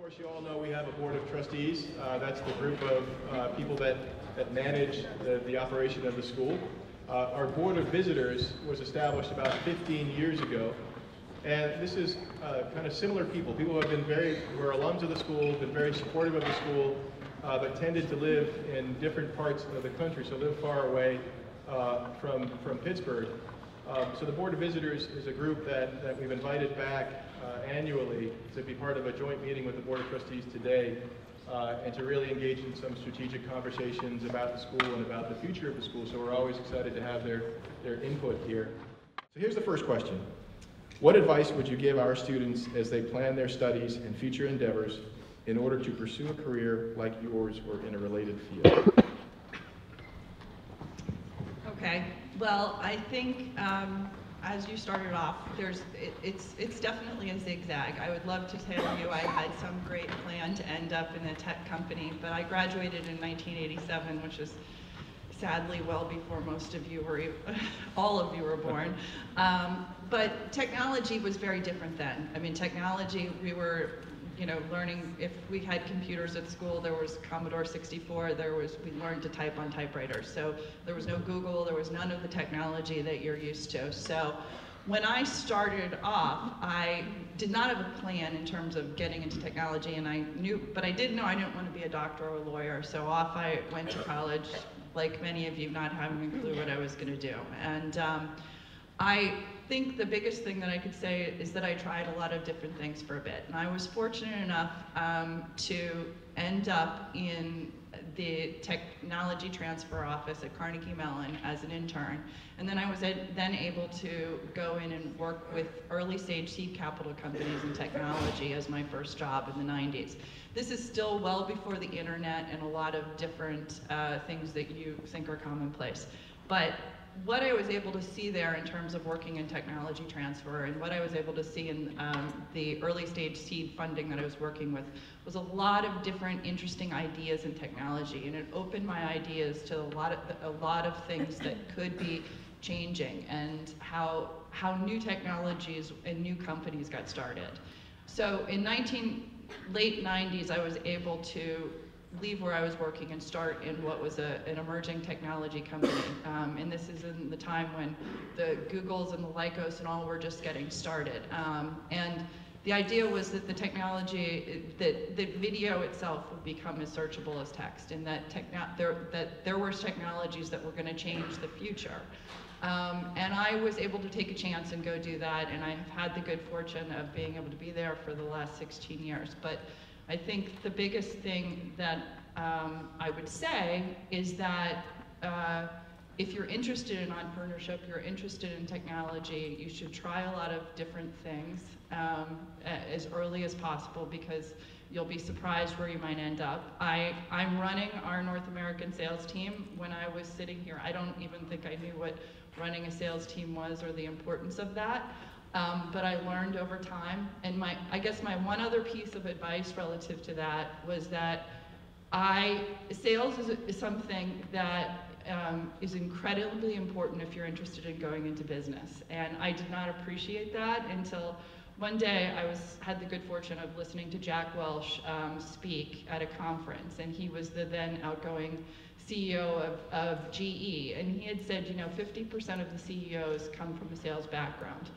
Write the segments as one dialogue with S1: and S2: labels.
S1: course, you all know we have a board of trustees. That's the group of people that manage the operation of the school. Our board of visitors was established about 15 years ago. And this is kind of similar people who have been who are alums of the school, been very supportive of the school, but tended to live in different parts of the country, so live far away from Pittsburgh. So the Board of Visitors is a group that we've invited back annually to be part of a joint meeting with the Board of Trustees today and to really engage in some strategic conversations about the school and about the future of the school. So we're always excited to have their input here. So here's the first question. What advice would you give our students as they plan their studies and future endeavors in order to pursue a career like yours or in a related field?
S2: Okay, well, I think as you started off, it's definitely a zigzag. I would love to tell you I had some great plan to end up in a tech company, but I graduated in 1987, which is sadly well before most of you were, all of you were born. But technology was very different then. I mean, technology, we were, learning, if we had computers at school, there was Commodore 64, we learned to type on typewriters. So there was no Google, there was none of the technology that you're used to. So when I started off, I did not have a plan in terms of getting into technology, and but I did know I didn't want to be a doctor or a lawyer, so off I went to college, like many of you, not having a clue what I was going to do. And I think the biggest thing that I could say is that I tried a lot of different things for a bit. And I was fortunate enough to end up in the technology transfer office at Carnegie Mellon as an intern. And then I was then able to go in and work with early stage seed capital companies in technology as my first job in the 90s. This is still well before the internet and a lot of different things that you think are commonplace. But what I was able to see there in terms of working in technology transfer and what I was able to see in the early stage seed funding that I was working with was a lot of different interesting ideas in technology, and it opened my ideas to a lot of things that could be changing and how new technologies and new companies got started. So in late 90s, I was able to leave where I was working and start in what was an emerging technology company. And this is in the time when the Googles and the Lycos and all were just getting started. And the idea was that the technology, that video itself would become as searchable as text, and that there were technologies that were going to change the future. And I was able to take a chance and go do that, and I have had the good fortune of being able to be there for the last 16 years. But I think the biggest thing that I would say is that if you're interested in entrepreneurship, you're interested in technology, you should try a lot of different things as early as possible, because you'll be surprised where you might end up. I'm running our North American sales team. When I was sitting here, I don't even think I knew what running a sales team was or the importance of that. But I learned over time, and I guess my one other piece of advice relative to that was that sales is something that is incredibly important if you're interested in going into business. And I did not appreciate that until one day I had the good fortune of listening to Jack Welch speak at a conference, and he was the then outgoing CEO of GE, and he had said, 50% of the CEOs come from a sales background.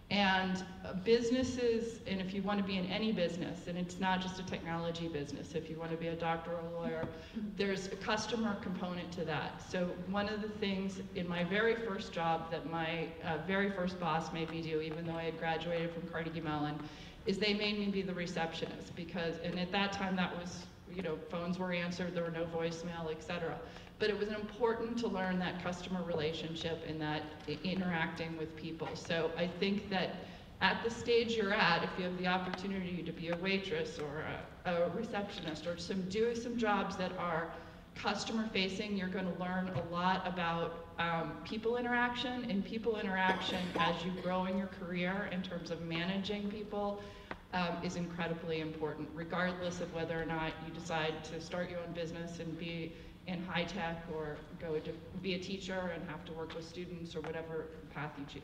S2: And businesses, and if you want to be in any business, and it's not just a technology business, if you want to be a doctor or a lawyer, there's a customer component to that. So one of the things in my very first job that my very first boss made me do, even though I had graduated from Carnegie Mellon, is they made me be the receptionist, and at that time that was, phones were answered, there were no voicemail, etc. But it was important to learn that customer relationship and that interacting with people. So I think that at the stage you're at, if you have the opportunity to be a waitress or a receptionist or do some jobs that are customer facing, you're going to learn a lot about people interaction, and people interaction as you grow in your career in terms of managing people is incredibly important, regardless of whether or not you decide to start your own business and be in high tech or go to be a teacher and have to work with students or whatever path you choose.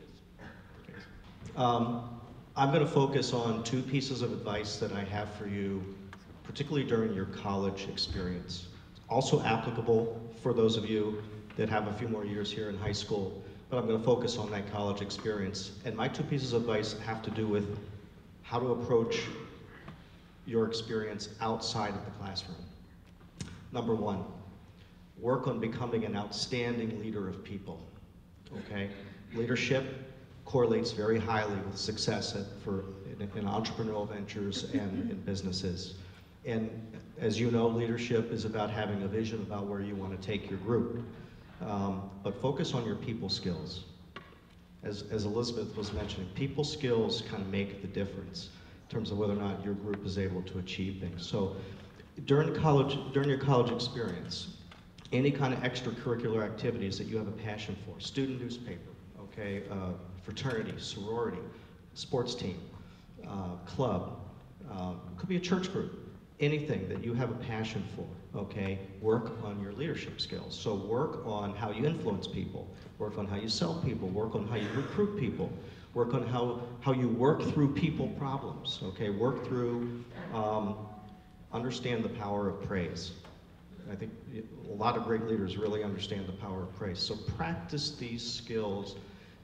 S3: I'm going to focus on two pieces of advice that I have for you particularly during your college experience. Also applicable for those of you that have a few more years here in high school, but I'm going to focus on that college experience. And my 2 pieces of advice have to do with how to approach your experience outside of the classroom. Number 1, work on becoming an outstanding leader of people, okay? Leadership correlates very highly with success in entrepreneurial ventures and in businesses. And as you know, leadership is about having a vision about where you want to take your group. But focus on your people skills. As Elizabeth was mentioning, people skills kind of make the difference in terms of whether or not your group is able to achieve things. So during your college experience, any kind of extracurricular activities that you have a passion for, student newspaper, okay, fraternity, sorority, sports team, club, could be a church group, anything that you have a passion for, okay, work on your leadership skills. So work on how you influence people, work on how you sell people, work on how you recruit people, work on how you work through people problems, okay, work through, understand the power of praise. I think a lot of great leaders really understand the power of praise. So practice these skills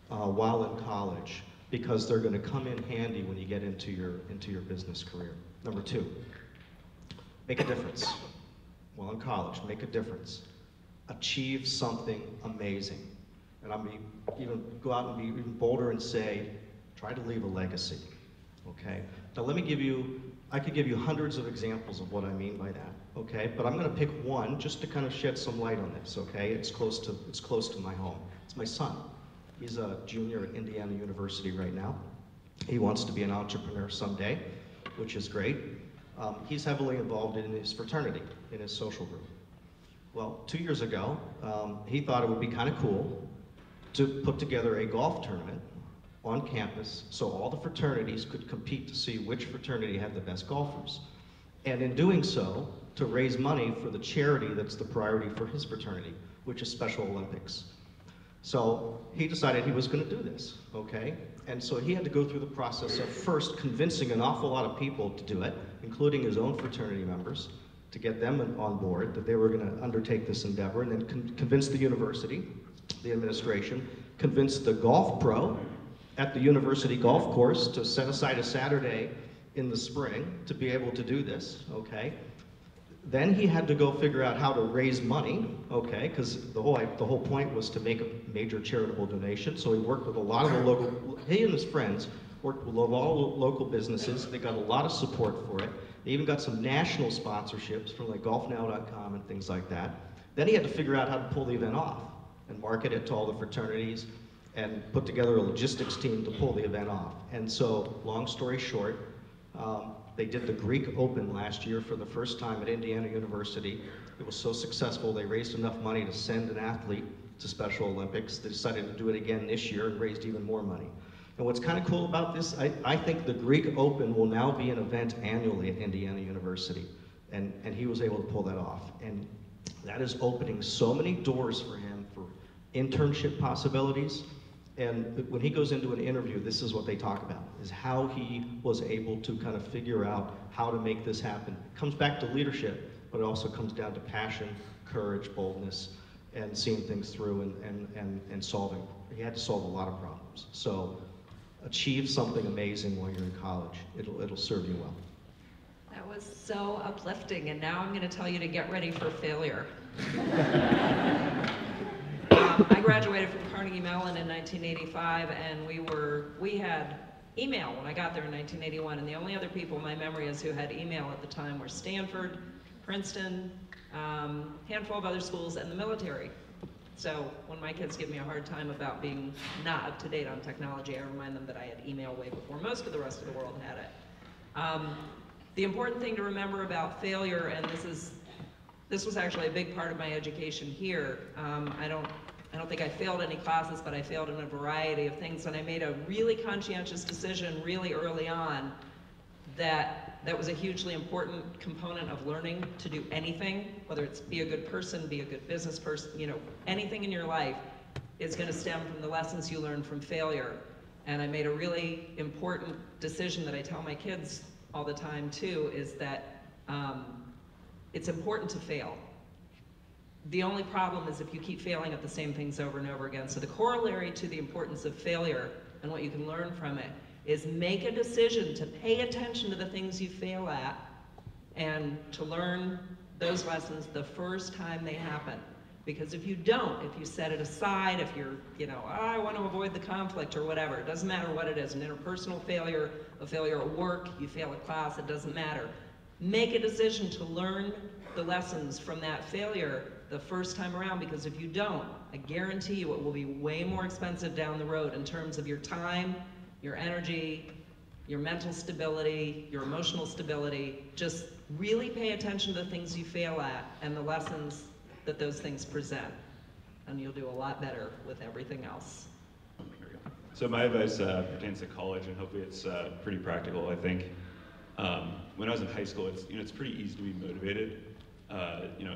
S3: while in college, because they're going to come in handy when you get into your business career. Number 2, make a difference. While in college, make a difference. Achieve something amazing. And I'm going to even go out and be even bolder and say, try to leave a legacy, okay? Now let me give you, I could give you hundreds of examples of what I mean by that, okay? But I'm going to pick one just to kind of shed some light on this, okay? It's close to my home. It's my son. He's a junior at Indiana University right now. He wants to be an entrepreneur someday, which is great. He's heavily involved in his fraternity, in his social group. Well, 2 years ago, he thought it would be kind of cool to put together a golf tournament on campus so all the fraternities could compete to see which fraternity had the best golfers. And in doing so, to raise money for the charity that's the priority for his fraternity, which is Special Olympics. So he decided he was going to do this, okay? And so he had to go through the process of first convincing an awful lot of people to do it, including his own fraternity members, to get them on board that they were going to undertake this endeavor, and then convince the university, the administration, convince the golf pro at the university golf course to set aside a Saturday in the spring to be able to do this, okay? Then he had to go figure out how to raise money, okay, because the whole point was to make a major charitable donation. So he worked with a lot of the local, he and his friends worked with all the local businesses. They got a lot of support for it. They even got some national sponsorships from like golfnow.com and things like that. Then he had to figure out how to pull the event off and market it to all the fraternities and put together a logistics team to pull the event off. And so, long story short, they did the Greek Open last year for the first time at Indiana University. It was so successful, they raised enough money to send an athlete to Special Olympics. They decided to do it again this year and raised even more money. And what's kind of cool about this, I think the Greek Open will now be an event annually at Indiana University. And he was able to pull that off. And that is opening so many doors for him for internship possibilities. And when he goes into an interview, this is what they talk about, is how he was able to kind of figure out how to make this happen. It comes back to leadership, but it also comes down to passion, courage, boldness, and seeing things through and solving. He had to solve a lot of problems. So achieve something amazing while you're in college. It'll serve you well.
S4: That was so uplifting, and now I'm going to tell you to get ready for failure. I graduated from Carnegie Mellon in 1985, and we had email when I got there in 1981, and the only other people in my memory is who had email at the time were Stanford, Princeton, handful of other schools, and the military. So when my kids give me a hard time about being not up to date on technology, I remind them that I had email way before most of the rest of the world had it. The important thing to remember about failure, and this was actually a big part of my education here. I don't think I failed any classes, but I failed in a variety of things, and I made a really conscientious decision really early on that was a hugely important component of learning to do anything, whether it's be a good person, be a good business person, you know, anything in your life is going to stem from the lessons you learn from failure. And I made a really important decision that I tell my kids all the time too, is that It's important to fail. The only problem is if you keep failing at the same things over and over again. So the corollary to the importance of failure and what you can learn from it is make a decision to pay attention to the things you fail at and to learn those lessons the first time they happen. Because if you don't, if you set it aside, if you're, I want to avoid the conflict or whatever, it doesn't matter what it is, an interpersonal failure, a failure at work, you fail a class, it doesn't matter. Make a decision to learn the lessons from that failure the first time around, because if you don't, I guarantee you it will be way more expensive down the road in terms of your time, your energy, your mental stability, your emotional stability. Just really pay attention to the things you fail at and the lessons that those things present, and you'll do a lot better with everything else.
S5: So my advice pertains to college, and hopefully it's pretty practical. I think when I was in high school, it's pretty easy to be motivated.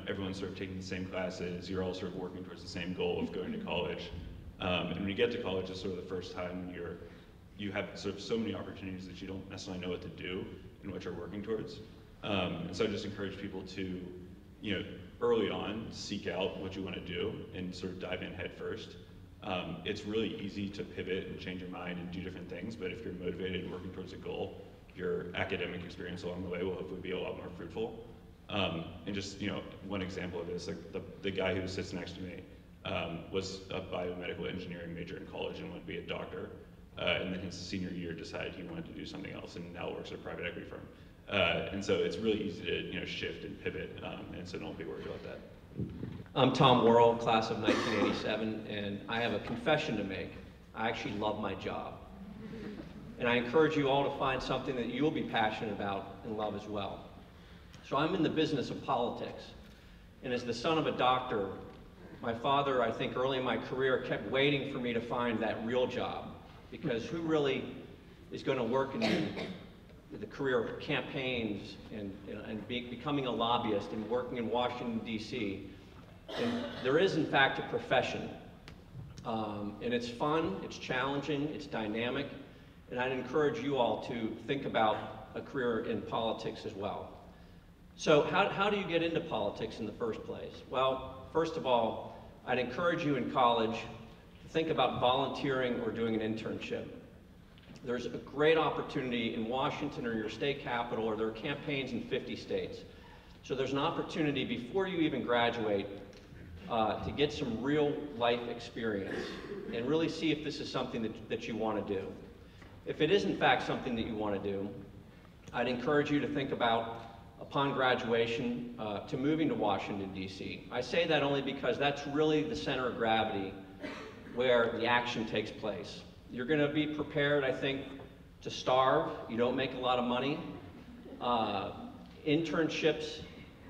S5: Everyone's sort of taking the same classes. You're all sort of working towards the same goal of going to college. And when you get to college, it's sort of the first time you have sort of so many opportunities that you don't necessarily know what to do and what you're working towards. And so I just encourage people to, early on, seek out what you want to do and sort of dive in head first. It's really easy to pivot and change your mind and do different things, but if you're motivated and working towards a goal, your academic experience along the way will hopefully be a lot more fruitful. And just, one example of this, like the guy who sits next to me was a biomedical engineering major in college and wanted to be a doctor. And then his senior year decided he wanted to do something else and now works at a private equity firm. And so it's really easy to shift and pivot, and so don't be worried about that.
S6: I'm Tom Worrall, class of 1987, and I have a confession to make. I actually love my job. And I encourage you all to find something that you'll be passionate about and love as well. So I'm in the business of politics. And as the son of a doctor, my father, I think early in my career, kept waiting for me to find that real job. Because who really is going to work in the career of campaigns and becoming a lobbyist and working in Washington, D.C. And there is, in fact, a profession. And it's fun, it's challenging, it's dynamic. And I'd encourage you all to think about a career in politics as well. So how do you get into politics in the first place? Well, first of all, I'd encourage you in college to think about volunteering or doing an internship. There's a great opportunity in Washington or your state capital, or there are campaigns in 50 states. So there's an opportunity before you even graduate to get some real life experience and really see if this is something that you want to do. If it is in fact something that you want to do, I'd encourage you to think about, upon graduation, to moving to Washington, D.C. I say that only because that's really the center of gravity where the action takes place. You're going to be prepared, I think, to starve. You don't make a lot of money. Internships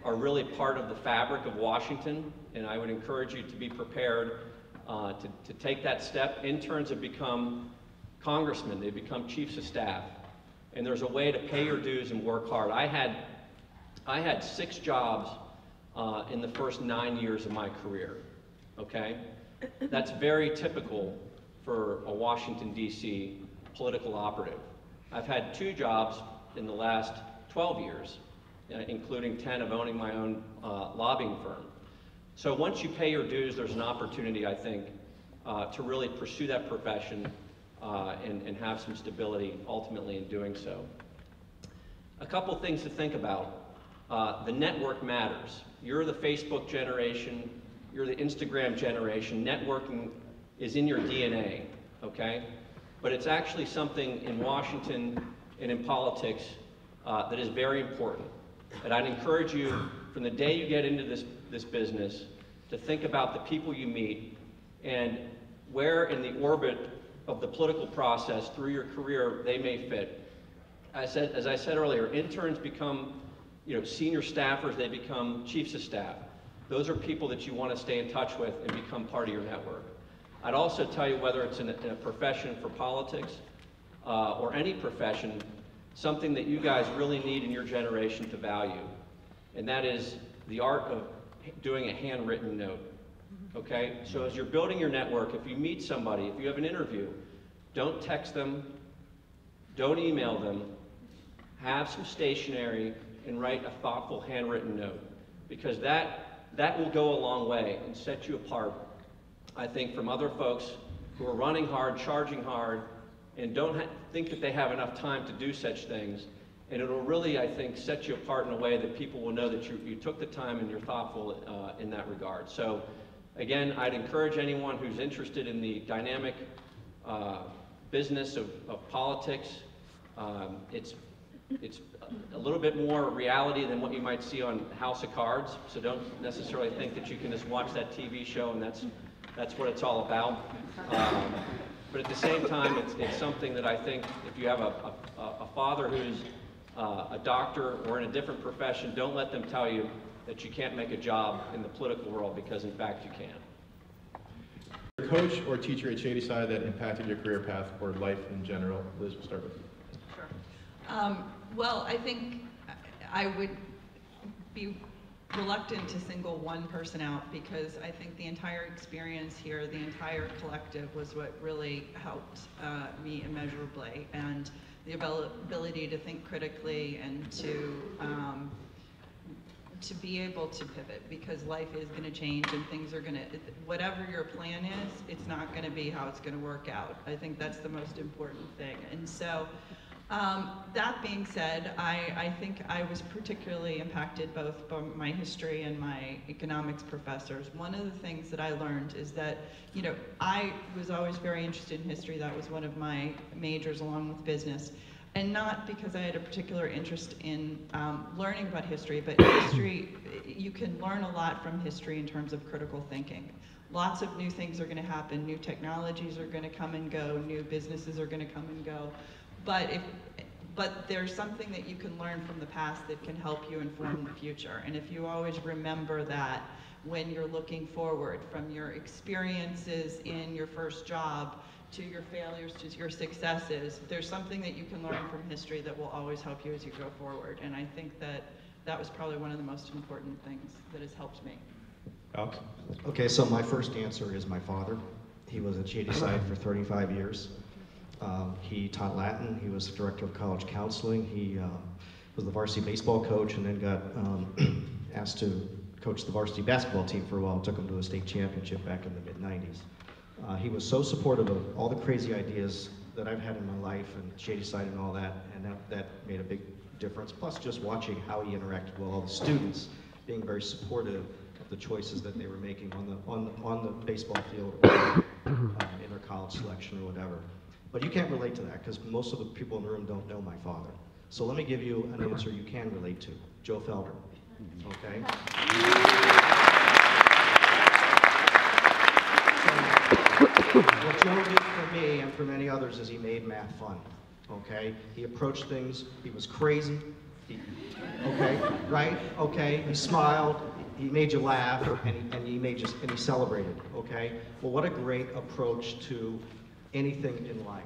S6: are really part of the fabric of Washington, and I would encourage you to be prepared to take that step. Interns have become congressmen. They've become chiefs of staff. And there's a way to pay your dues and work hard. I had 6 jobs in the first 9 years of my career, okay? That's very typical for a Washington, D.C. political operative. I've had 2 jobs in the last 12 years, including 10 of owning my own lobbying firm. So once you pay your dues, there's an opportunity, I think, to really pursue that profession and have some stability ultimately in doing so. A couple things to think about. The network matters. You're the Facebook generation, you're the Instagram generation. Networking is in your DNA, okay? But it's actually something in Washington and in politics that is very important. And I'd encourage you, from the day you get into this business, to think about the people you meet and where in the orbit of the political process through your career they may fit. As I said earlier, interns become senior staffers, they become chiefs of staff. Those are people that you want to stay in touch with and become part of your network. I'd also tell you, whether it's in a profession for politics or any profession, something that you guys really need in your generation to value, and that is the art of doing a handwritten note, okay? So as you're building your network, if you meet somebody, if you have an interview, don't text them, don't email them, have some stationery, and write a thoughtful handwritten note, because that will go a long way and set you apart, I think, from other folks who are running hard, charging hard, and don't think that they have enough time to do such things. And it'll really, I think, set you apart in a way that people will know that you took the time and you're thoughtful in that regard. So again, I'd encourage anyone who's interested in the dynamic business of politics. It's a little bit more reality than what you might see on House of Cards, so don't necessarily think that you can just watch that TV show and that's what it's all about. But at the same time, it's something that I think if you have a father who's a doctor or in a different profession, don't let them tell you that you can't make a job in the political world, because in fact you can.
S1: Coach or teacher at Shady Side that impacted your career path or life in general? Liz, we'll start with you.
S2: Sure. Well, I think I would be reluctant to single one person out, because I think the entire experience here, the entire collective, was what really helped me immeasurably, and the ability to think critically and to be able to pivot, because life is going to change and things are going to, whatever your plan is, it's not going to be how it's going to work out. I think that's the most important thing. And so that being said, I think I was particularly impacted both by my history and my economics professors. One of the things that I learned is that, you know, I was always very interested in history. That was one of my majors along with business. And not because I had a particular interest in learning about history, but history, you can learn a lot from history in terms of critical thinking. Lots of new things are going to happen, new technologies are going to come and go, new businesses are going to come and go. But there's something that you can learn from the past that can help you inform the future. And if you always remember that when you're looking forward, from your experiences in your first job to your failures to your successes, there's something that you can learn from history that will always help you as you go forward. And I think that was probably one of the most important things that has helped me.
S1: Alex?
S3: Okay, so my first answer is my father. He was at Shady Side for 35 years. He taught Latin. He was director of college counseling. He was the varsity baseball coach, and then got asked to coach the varsity basketball team for a while. Took him to a state championship back in the mid-90s. He was so supportive of all the crazy ideas that I've had in my life, and Shady Side and all that, and that made a big difference. Plus just watching how he interacted with all the students, being very supportive of the choices that they were making on the baseball field or in their college selection or whatever. But you can't relate to that, because most of the people in the room don't know my father. So let me give you an answer you can relate to. Joe Felder, okay? What Joe did for me and for many others is he made math fun, okay? He approached things, he was crazy, okay, right? Okay, he smiled, he made you laugh, and he celebrated, okay? Well, what a great approach to anything in life,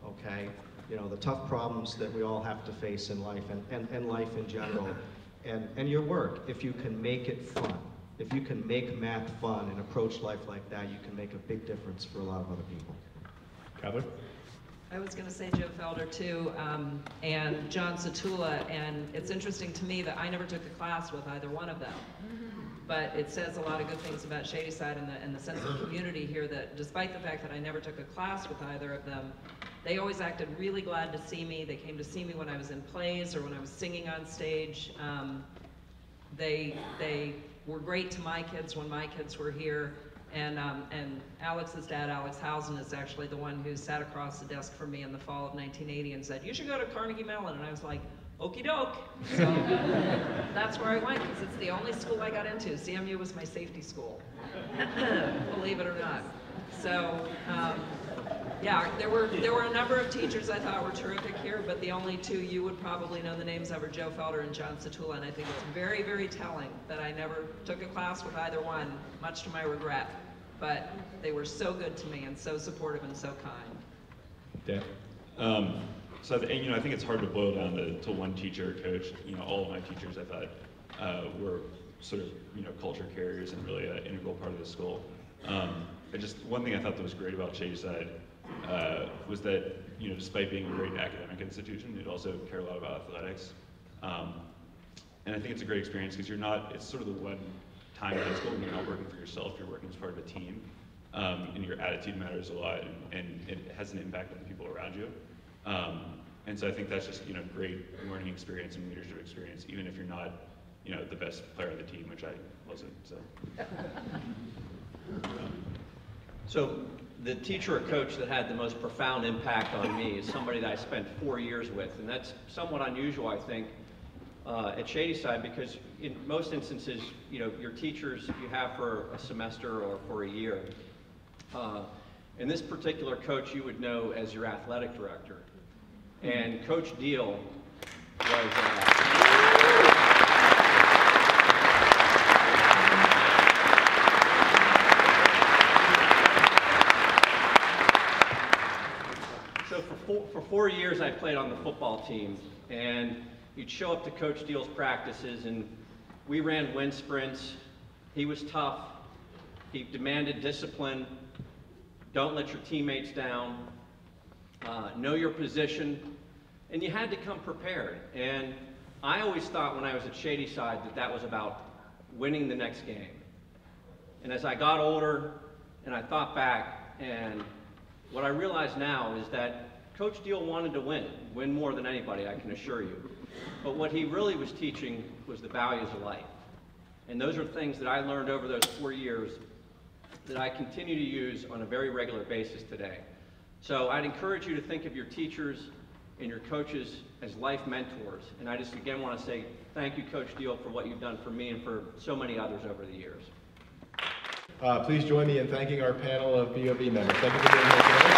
S3: okay? You know, the tough problems that we all have to face in life, and life in general, and your work, if you can make it fun. If you can make math fun and approach life like that, you can make a big difference for a lot of other people.
S1: Catherine?
S4: I was going to say Joe Felder too, and John Satula, and it's interesting to me that I never took a class with either one of them. But it says a lot of good things about Shady Side and the sense of community here, that despite the fact that I never took a class with either of them, they always acted really glad to see me. They came to see me when I was in plays or when I was singing on stage. They were great to my kids when my kids were here. And Alex's dad, Alex Howson, is actually the one who sat across the desk from me in the fall of 1980 and said, "You should go to Carnegie Mellon." And I was like, okie doke. So that's where I went, because it's the only school I got into. CMU was my safety school, believe it or not. So yeah, there were a number of teachers I thought were terrific here, but the only two you would probably know the names of are Joe Felder and John Satula, and I think it's very, very telling that I never took a class with either one, much to my regret. But they were so good to me and so supportive and so kind.
S1: Dan?
S5: So I think it's hard to boil down to one teacher or coach. You know, all of my teachers I thought were sort of culture carriers and really an integral part of the school. One thing I thought that was great about Shady Side was that despite being a great academic institution, it also cared a lot about athletics. And I think it's a great experience because it's sort of the one time in high school when you're not working for yourself, you're working as part of a team. And your attitude matters a lot, and it has an impact on the people around you. And so I think that's just, great learning experience and leadership experience, even if you're not, the best player on the team, which I wasn't, so.
S6: So the teacher or coach that had the most profound impact on me is somebody that I spent 4 years with, and that's somewhat unusual, I think, at Shady Side, because in most instances, your teachers you have for a semester or for a year. And this particular coach you would know as your athletic director. And Coach Deal was... So for 4 years I played on the football team, and you'd show up to Coach Deal's practices, and we ran wind sprints. He was tough. He demanded discipline. Don't let your teammates down. Know your position. And you had to come prepared. And I always thought when I was at Shady Side that was about winning the next game. And as I got older and I thought back, and what I realize now is that Coach Deal wanted to win more than anybody, I can assure you. But what he really was teaching was the values of life. And those are things that I learned over those 4 years that I continue to use on a very regular basis today. So I'd encourage you to think of your teachers and your coaches as life mentors. And I just again want to say thank you, Coach Deal, for what you've done for me and for so many others over the years.
S1: Please join me in thanking our panel of BOV members. Thank you for being here today.